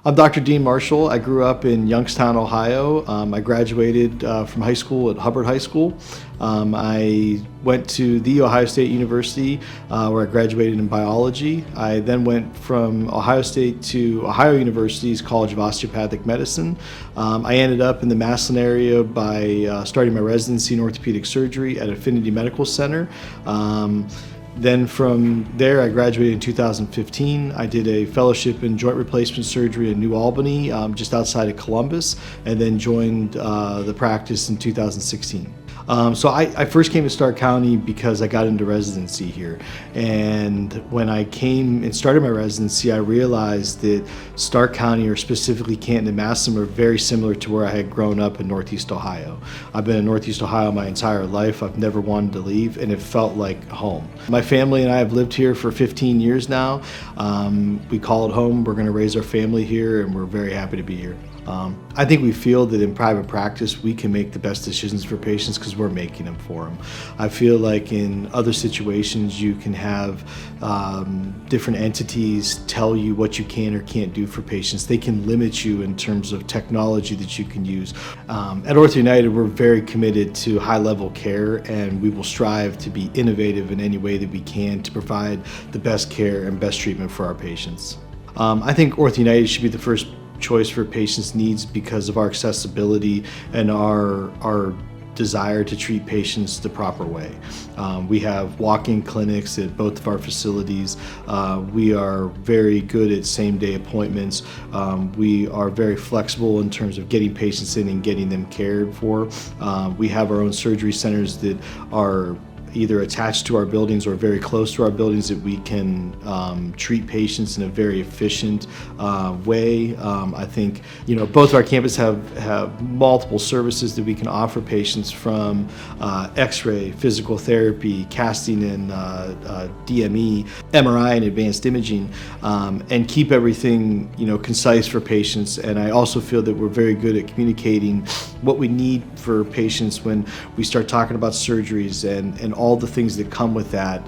I'm Dr. Dean Marshall. I grew up in Youngstown, Ohio. I graduated from high school at Hubbard High School. I went to The Ohio State University where I graduated in biology. I then went from Ohio State to Ohio University's College of Osteopathic Medicine. I ended up in the Massillon area by starting my residency in orthopedic surgery at Affinity Medical Center. Then from there, I graduated in 2015. I did a fellowship in joint replacement surgery in New Albany, just outside of Columbus, and then joined the practice in 2016. So I first came to Stark County because I got into residency here. And when I came and started my residency, I realized that Stark County, or specifically Canton and Massillon, are very similar to where I had grown up in Northeast Ohio. I've been in Northeast Ohio my entire life. I've never wanted to leave, and it felt like home. My family and I have lived here for 15 years now. We call it home. We're going to raise our family here, and we're very happy to be here. I think we feel that in private practice we can make the best decisions for patients because we're making them for them. I feel like in other situations you can have different entities tell you what you can or can't do for patients. They can limit you in terms of technology that you can use. At OrthoUnited, we're very committed to high-level care, and we will strive to be innovative in any way that we can to provide the best care and best treatment for our patients. I think OrthoUnited should be the first choice for patients' needs because of our accessibility and our desire to treat patients the proper way. We have walk-in clinics at both of our facilities. We are very good at same-day appointments. We are very flexible in terms of getting patients in and getting them cared for. We have our own surgery centers that are either attached to our buildings or very close to our buildings that we can treat patients in a very efficient way. I think both of our campuses have multiple services that we can offer patients, from X-ray, physical therapy, casting and DME, MRI and advanced imaging, and keep everything concise for patients. And I also feel that we're very good at communicating what we need for patients when we start talking about surgeries and all the things that come with that,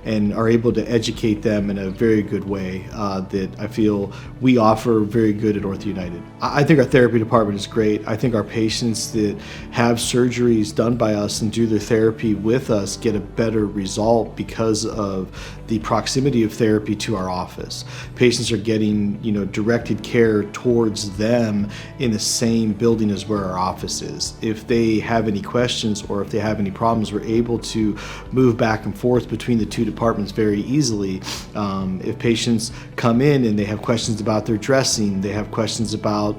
and are able to educate them in a very good way that I feel we offer very good at OrthoUnited. I think our therapy department is great. I think our patients that have surgeries done by us and do their therapy with us get a better result because of the proximity of therapy to our office. Patients are getting directed care towards them in the same building as where our office is. If they have any questions or if they have any problems, we're able to move back and forth between the two departments very easily. If patients come in and they have questions about their dressing, they have questions about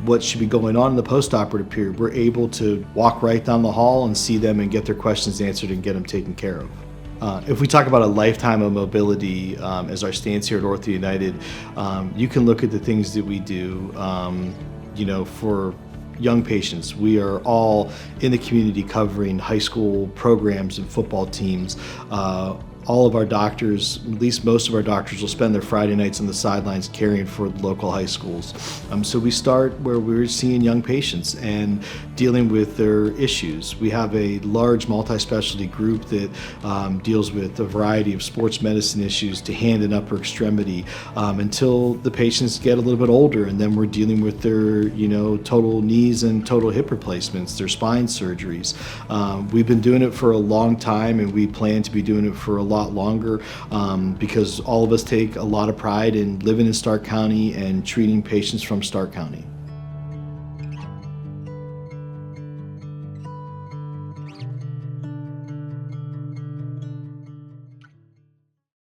what should be going on in the post-operative period, we're able to walk right down the hall and see them and get their questions answered and get them taken care of. If we talk about a lifetime of mobility as our stance here at OrthoUnited, you can look at the things that we do, for young patients. We are all in the community covering high school programs and football teams. All of our doctors, at least most of our doctors, will spend their Friday nights on the sidelines caring for the local high schools. So we start where we're seeing young patients and dealing with their issues. We have a large multi-specialty group that deals with a variety of sports medicine issues to hand and upper extremity until the patients get a little bit older, and then we're dealing with their total knees and total hip replacements, their spine surgeries. We've been doing it for a long time, and we plan to be doing it for a lot longer because all of us take a lot of pride in living in Stark County and treating patients from Stark County.